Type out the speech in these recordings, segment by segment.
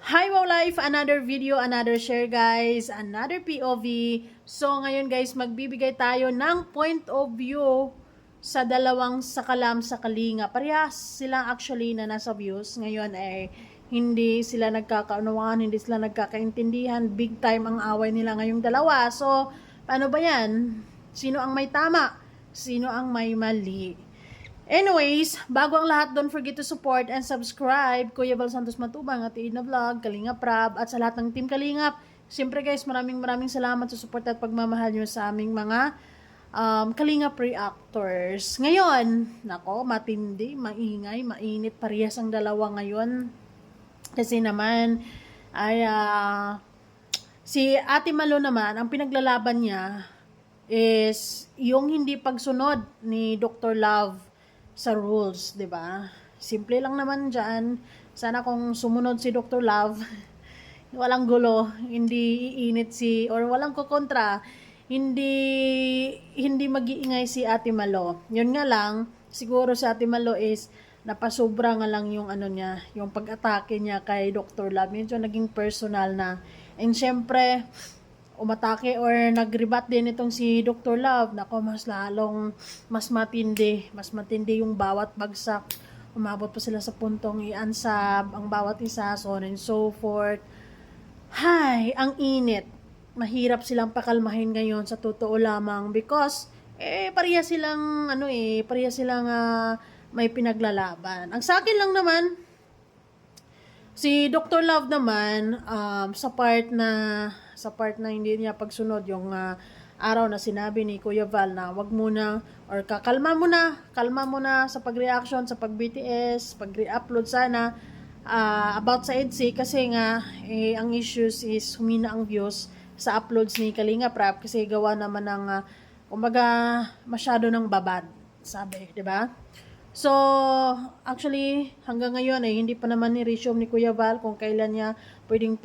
Hi Wow Life! Another video, another share guys, another POV. So ngayon guys, magbibigay tayo ng point of view sa dalawang sakalam sa Kalinga. Parehas sila actually na nasa views. Ngayon ay hindi sila nagkakaunawaan, hindi sila nagkakaintindihan. Big time ang away nila ngayong dalawa. So, paano ba yan? Sino ang may tama? Sino ang may mali? Anyways, bago ang lahat, don't forget to support and subscribe. Kuya Val Santos Matubang at Ina Vlog, Kalingap Rab, at sa lahat ng Team Kalingap. Siyempre guys, maraming salamat sa support at pagmamahal nyo sa aming mga Kalingap reactors. Ngayon, nako, matindi, maingay, mainit, parehas ang dalawa ngayon. Kasi naman, ay si Ate Malo naman, ang pinaglalaban niya is yung hindi pagsunod ni Dr. Love sa rules, 'di ba? Simple lang naman diyan. Sana kung sumunod si Dr. Love, walang gulo, hindi iinit or walang kokontra, hindi mag-iingay si Ate Malo. Yun nga lang, siguro si Ate Malo is napasobra nga lang yung ano niya, yung pag-atake niya kay Dr. Love. Medyo naging personal na. And syempre, umatake or nag-rebat din itong si Dr. Love. Nako, mas matindi yung bawat bagsak. Umabot pa sila sa puntong i-unsub ang bawat isa, so on and so forth. Hay, ang init. Mahirap silang pakalmahin ngayon sa totoo lamang because pareha silang may pinaglalaban. Ang sa akin lang naman, si Dr. Love naman, sa part na hindi niya pagsunod yung araw na sinabi ni Kuya Val na wag muna or kalma mo na sa pag-reaction, sa pag-BTS, pag-re-upload sana about sa EDC kasi nga ang issues is humina ang views sa uploads ni Kalinga Prab kasi gawa naman ng kumbaga masyado ng babad, sabi, 'di ba? So, actually, hanggang ngayon ay hindi pa naman ni-resume ni Kuya Val kung kailan niya pwedeng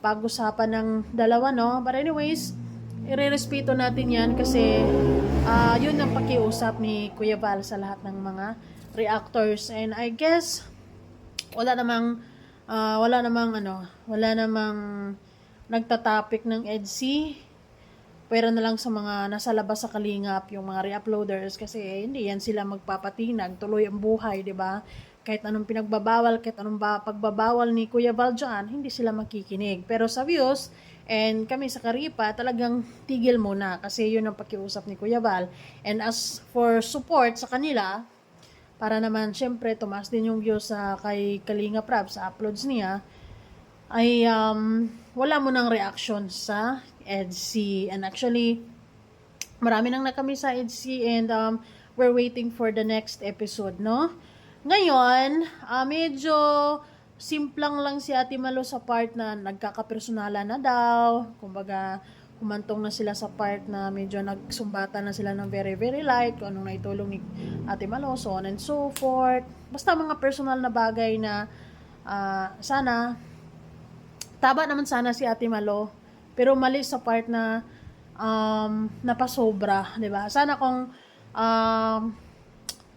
pag-usapan ng dalawa, no? But anyways, irerespeto natin yan kasi yun ang pakiusap ni Kuya Val sa lahat ng mga reactors. And I guess, wala namang nagtatopic ng EDC. Pero na lang sa mga nasa labas sa Kalingap, yung mga re-uploaders kasi hindi yan sila magpapatinag, tuloy ang buhay, 'di ba? Kahit anong pinagbabawal, kahit anong pagbabawal ni Kuya Val dyan, hindi sila makikinig. Pero sa views, and kami sa Karipa, talagang tigil muna kasi yun ang pakiusap ni Kuya Val. And as for support sa kanila, para naman syempre tumaas din yung views sa kay Kalinga Prab sa uploads niya, ay wala mo ng reaction sa EDC. And actually, marami nang nakami sa EDC and we're waiting for the next episode, no? Ngayon, medyo simplang lang si Ate Malo sa part na nagkakapersonalan na daw. Kumbaga, humantong na sila sa part na medyo nagsumbatan na sila ng very light kung anong naitulong ni Ate Malo, so on and so forth. Basta mga personal na bagay na sana taba naman sana si Ate Malo, pero mali sa part na napasobra, 'di ba? Sana kung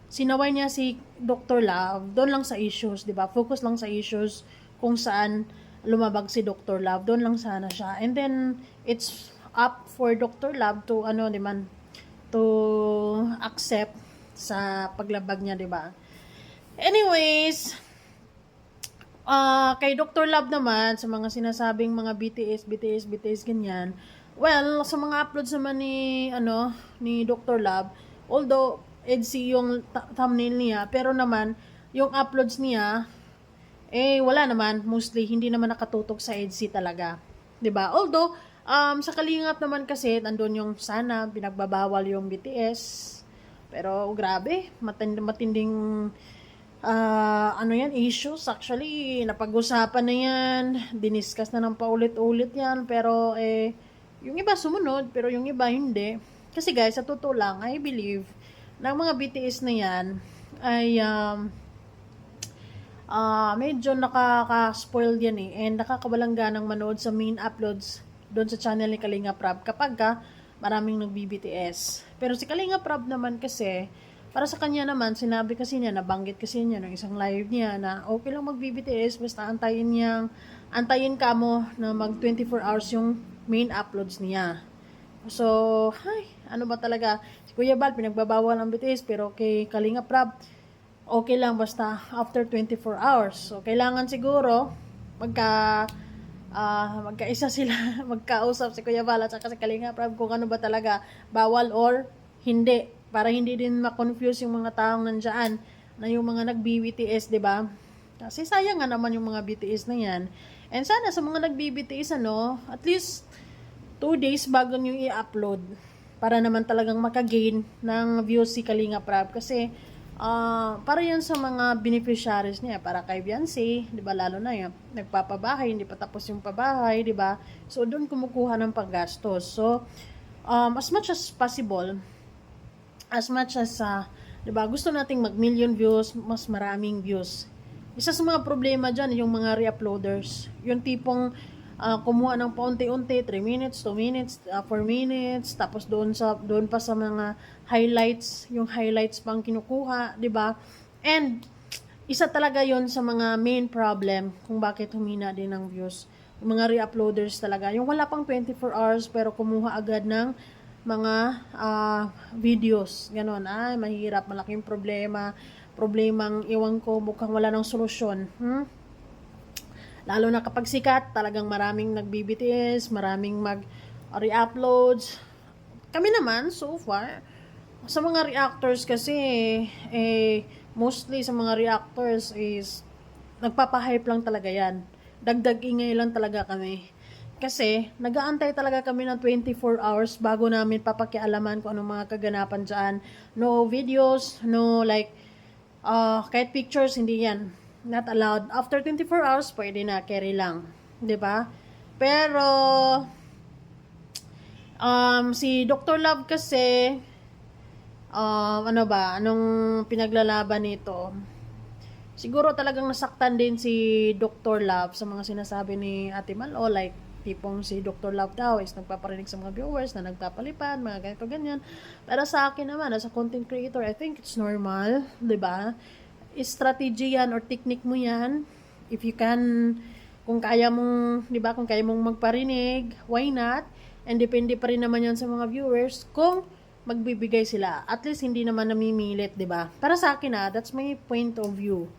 sinaway niya si Dr. Love, doon lang sa issues, 'di ba? Focus lang sa issues kung saan lumabag si Dr. Love, doon lang sana siya. And then it's up for Dr. Love to to accept sa paglabag niya, 'di ba? Anyways, kay Dr. Love naman, sa mga sinasabing mga BTS, ganyan, well, sa mga uploads naman ni Dr. Love, although EDC yung thumbnail niya, pero naman, yung uploads niya, wala naman, mostly, hindi naman nakatutok sa EDC talaga. 'Di ba? Although, sa Kalingap naman kasi, nandun yung sana, pinagbabawal yung BTS, pero grabe, matinding issues. Actually, napag-usapan na yan, diniscuss na ng paulit-ulit yan, pero yung iba sumunod, pero yung iba hindi. Kasi guys, sa totoo lang, I believe, ng mga BTS na yan, ay medyo nakaka-spoiled yan and nakakabalangganang manood sa main uploads doon sa channel ni Kalinga Prab kapag maraming nagbi-BTS. Pero si Kalinga Prab naman kasi, Para sa kanya naman, sinabi kasi niya, nabanggit kasi niya ng isang live niya na okay lang mag-BBTS, basta antayin ka mo na mag 24 hours yung main uploads niya. So, ano ba talaga? Si Kuya Bal, pinagbabawal ang BTS, pero kay Kalinga Prab, okay lang basta after 24 hours. So, kailangan siguro magkaisa sila, magkausap si Kuya Bal at saka si Kalinga Prab kung ano ba talaga bawal or hindi. Para hindi din ma-confuse yung mga taong nandyan na yung mga nag-BBTS, di ba? Kasi sayang nga naman yung mga BTS na yan. And sana sa mga nag-BBTS, at least 2 days bago nyo i-upload para naman talagang makagain ng views si Kalinga Prab. Kasi para yan sa mga beneficiaries niya, para kay Beyonce, 'di ba, lalo na yan, nagpapabahay, hindi pa tapos yung pabahay, 'di ba? So doon kumukuha ng paggastos. So as much as possible, as much as 'di ba, gusto nating mag-million views, mas maraming views. Isa sa mga problema diyan yung mga re-uploaders, yung tipong kumuha ng paunti-unti, 3 minutes, 2 minutes, 4 minutes, tapos doon pa sa mga highlights, yung highlights pang kinukuha, 'di ba? And isa talaga 'yon sa mga main problem kung bakit humina din ng views. Yung mga re-uploaders talaga, yung wala pang 24 hours pero kumuha agad ng mga videos. Ganon, mahirap, malaking problemang iwan ko, mukhang wala ng solusyon. Lalo na kapag sikat, talagang maraming nag-BBTS, maraming mag-re-uploads. Kami naman, so far, sa mga reactors kasi, mostly sa mga reactors is, nagpapahype lang talaga yan. Dagdag ingay lang talaga kami. Kasi, nag-aantay talaga kami ng 24 hours bago namin papakialaman kung anong mga kaganapan dyan. No videos, no kahit pictures, hindi yan. Not allowed. After 24 hours, pwede na, carry lang. 'Di ba? Pero, si Dr. Love kasi, anong pinaglalaban nito? Siguro talagang nasaktan din si Dr. Love sa mga sinasabi ni Ate Malo, like, tipong si Dr. Love daw is nagpaparinig sa mga viewers na nagpapalipad, mga ganito ganyan. Pero sa akin naman, as a content creator, I think it's normal, 'di ba? Strategy yan or technique mo yan. If you can, kung kaya mong, 'di ba, kung kaya mong magparinig, why not? And depende pa rin naman yan sa mga viewers kung magbibigay sila. At least hindi naman namimilit, 'di ba? Para sa akin that's my point of view.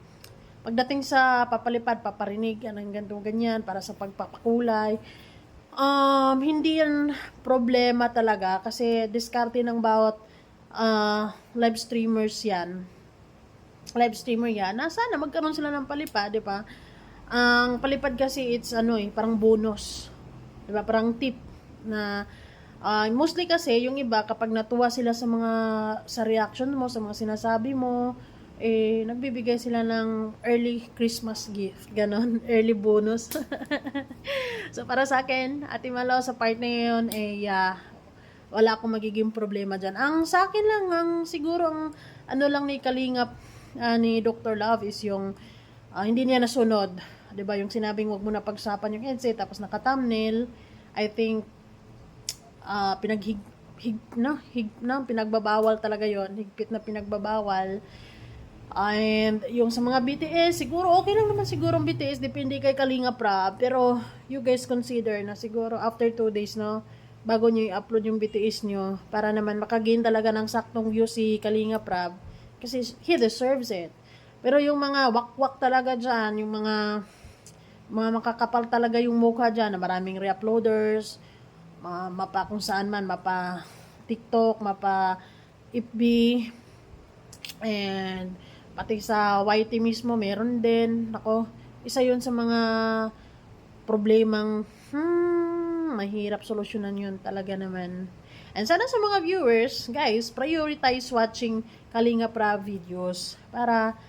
Pagdating sa papalipad, paparinig, anong ganito ganyan, para sa pagpapakulay, hindi yan problema talaga kasi diskarte ng bawat live streamers yan. Live streamer yan, sana magkaroon sila ng palipad, di ba? Ang palipad kasi it's parang bonus. Di ba? Parang tip na mostly kasi yung iba kapag natuwa sila sa reaction mo, sa mga sinasabi mo, nagbibigay sila ng early Christmas gift, ganon, early bonus. So para sa akin, Ate Malo, sa part na yun, wala akong magiging problema dyan. Ang sa akin lang, siguro ang lang ni Kalingap, ni Dr. Love is yung hindi niya nasunod, 'di ba? Yung sinabing wag mo na pagsapan yung headset tapos naka-thumbnail, I think pinagbabawal talaga 'yon, higpit na pinagbabawal. And yung sa mga BTS, siguro okay lang naman siguro ang BTS, depende kay Kalinga Prab, pero you guys consider na siguro after 2 days, bago nyo i-upload yung BTS nyo, para naman makagain talaga ng saktong view si Kalinga Prab, kasi he deserves it. Pero yung mga wakwak talaga dyan, yung mga makakapal talaga yung mukha dyan, na maraming re-uploaders, mapa kung saan man, mapa TikTok, mapa FB, and pati sa YT mismo, meron din. Nako, isa yun sa mga problemang mahirap solusyonan yun talaga naman. And sana sa mga viewers, guys, prioritize watching Kalinga Prab videos para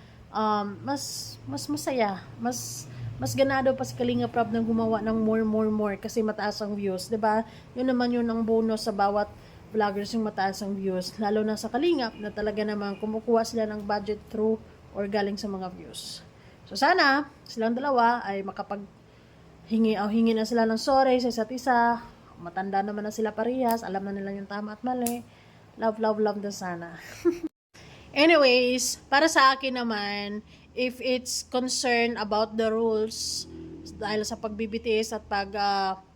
mas masaya, mas ganado pa si Kalinga Prab na gumawa ng more kasi mataas ang views, 'di ba? Yun naman yun ang bonus sa bawat vloggers, yung mataas ang views, lalo na sa Kalingap na talaga namang kumukuha sila ng budget through or galing sa mga views. So sana silang dalawa ay hingi na sila ng sorry sa isa't isa. Matanda naman na sila parehas, alam na nila yung tama at mali. Love na sana. Anyways, para sa akin naman, if it's concern about the rules, dahil sa pagbibitiis at pag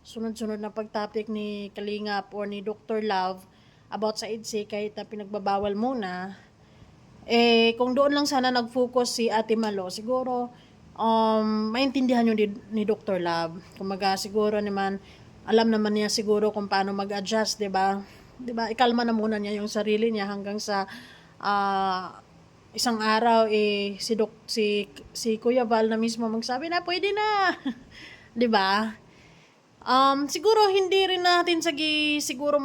sunod-sunod na pagtopic ni Kalingap or ni Dr. Love about sa EDSI kahit na pinagbabawal muna, kung doon lang sana nag-focus si Ate Malo, siguro maintindihan yun ni Dr. Love. Kumaga siguro naman, alam naman niya siguro kung paano mag-adjust, 'di ba? 'Di ba? Ikalma na muna niya yung sarili niya hanggang sa isang araw si Kuya Val na mismo magsabi na pwede na. 'Di ba? Siguro hindi rin natin siguro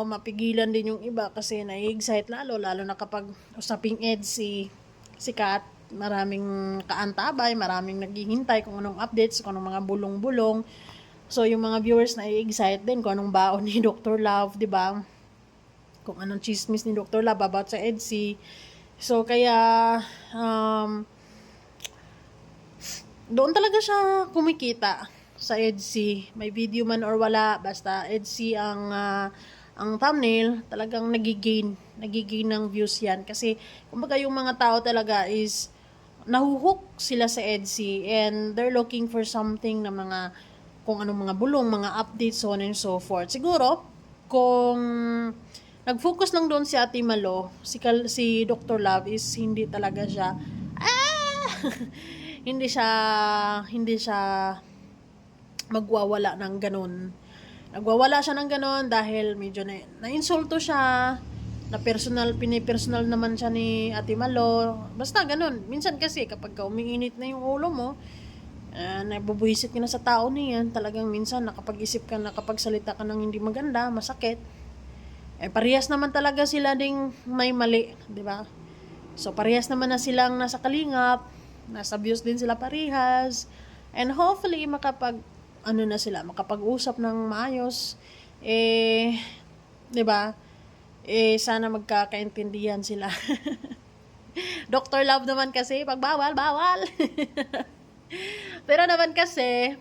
mapigilan din yung iba kasi nai-excite lalo na kapag usaping si Kat, maraming kaantabay, maraming naghihintay kung anong updates, kung anong mga bulong-bulong. So yung mga viewers nai-excite din kung anong baon ni Dr. Love, 'di ba? Kung anong chismis ni Dr. Love about sa EDSI. So kaya doon talaga siya kumikita sa EDSI, may video man or wala, basta EDSI ang thumbnail, talagang nagigain ng views yan. Kasi, kumbaga yung mga tao talaga is, nahuhook sila sa EDSI and they're looking for something na kung anong mga bulong, mga updates, so on and so forth. Siguro, kung nag-focus lang doon si Ate Malo, si Dr. Love is hindi talaga siya, hindi siya magwawala ng ganun. Nagwawala siya ng ganun dahil medyo na-insulto siya, pinipersonal naman siya ni Ate Malo. Basta ganun. Minsan kasi kapag umiinit na yung ulo mo, nabubuhisit ka na sa tao niyan, talagang minsan nakapag-isip ka, nakapagsalita ka ng hindi maganda, masakit. Parehas naman talaga sila ding may mali, di ba? So parehas naman na silang nasa kalingap, nasa views din sila parehas, and hopefully makapag-usap ng maayos, 'di ba? Sana magkakaintindihan sila. Dr. Love naman kasi pag bawal. Pero naman kasi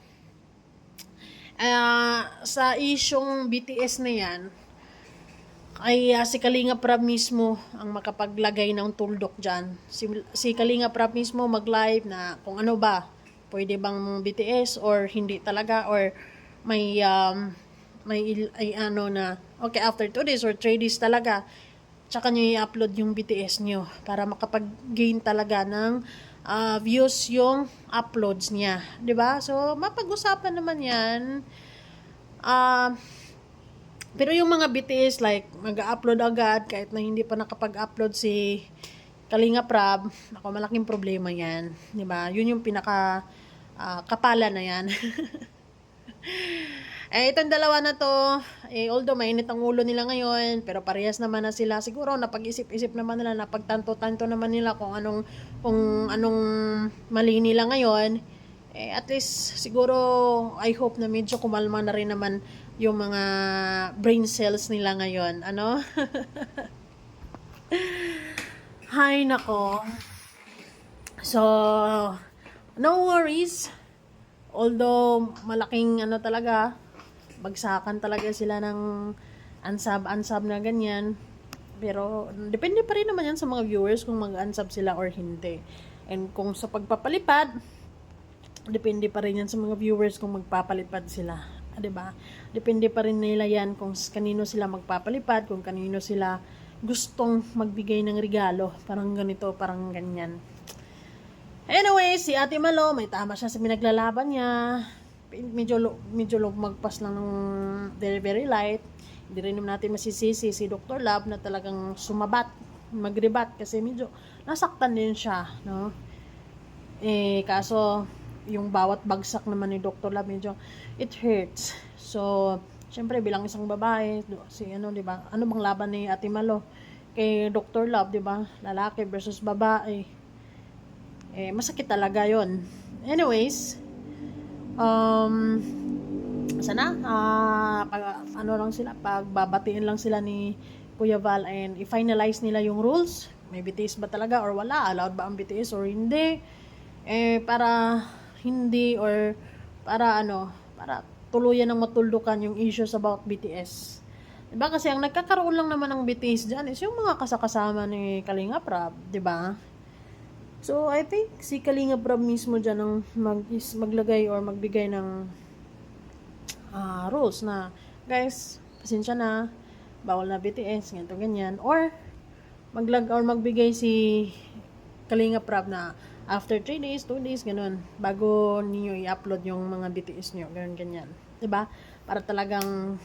sa isyong BTS na 'yan, ay si Kalinga Prab mismo ang makapaglagay ng tuldok dyan. Si Kalinga Prab mismo mag-live na kung ano ba, pwede bang BTS or hindi talaga, or may okay, after 2 days or 3 days talaga, tsaka nyo i-upload yung BTS nyo para makapag-gain talaga ng views yung uploads niya. 'Di ba? So, mapag-usapan naman yan. Pero yung mga BTS, like, mag-upload agad, kahit na hindi pa nakapag-upload si Kalinga Prab, ako, malaking problema yan. 'Di ba? Yun yung kapala na yan. Itong dalawa na to, although mainit ang ulo nila ngayon, pero parehas naman na sila. Siguro, napag-isip-isip naman nila, napagtanto-tanto naman nila kung anong mali nila ngayon. At least, siguro, I hope na medyo kumalma na rin naman yung mga brain cells nila ngayon. Ano? Hay nako. So, no worries. Although, malaking talaga, bagsakan talaga sila ng unsub na ganyan. Pero, depende pa rin naman yan sa mga viewers kung mag-unsub sila or hindi. And kung sa pagpapalipad, depende pa rin yan sa mga viewers kung magpapalipad sila. 'Di ba? Depende pa rin nila yan kung kanino sila magpapalipad, kung kanino sila gustong magbigay ng regalo, parang ganito, parang ganyan. Anyway, si Ate Malo, may tama siya sa pinaglalaban niya. Medyo lumagpas lang ng very very light. Hindi rin natin masisisi si Dr. Love na talagang magrebat kasi medyo nasaktan din siya, no? Kaso yung bawat bagsak naman ni Dr. Love, medyo it hurts. So, syempre bilang isang babae, di ba? Ano bang laban ni Ate Malo kay Dr. Love, di ba? Lalaki versus babae. Masakit talaga 'yon. Anyways, sana pagbabatiin lang sila ni Kuya Val and i-finalize nila yung rules. May BTS ba talaga or wala? Allowed ba ang BTS or hindi? Para hindi para tuluyan ng matuldukan yung issues about BTS. Diba? Kasi ang nagkakaroon lang naman ng BTS dyan is yung mga kasakasama ni Kalinga Prab, diba? So, I think si Kalinga Prab mismo dyan ang maglagay or magbigay ng rules na, guys, pasensya na, bawal na BTS, ganito, ganyan. Or, magbigay si Kalinga Prab na after 3 days, 2 days, ganun, bago niyo i-upload yung mga BTS nyo, ganun, ganyan. Diba? Para talagang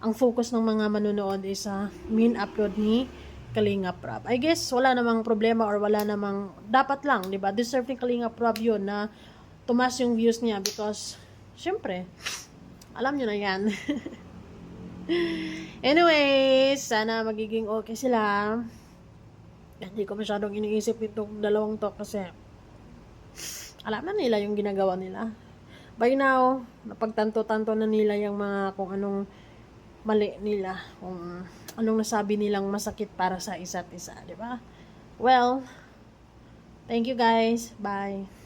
ang focus ng mga manonood is sa main upload ni Kalinga Prab. I guess, wala namang problema or wala namang, dapat lang, di ba? Deserve ni Kalinga Prab yun na tumas yung views niya because, syempre, alam nyo na yan. Anyways, sana magiging okay sila. Hindi ko masyadong iniisip itong dalawang to kasi alam na nila yung ginagawa nila. By now, napagtanto-tanto na nila yung mga kung anong mali nila, kung anong nasabi nilang masakit para sa isa't isa, di ba? Well, thank you guys. Bye.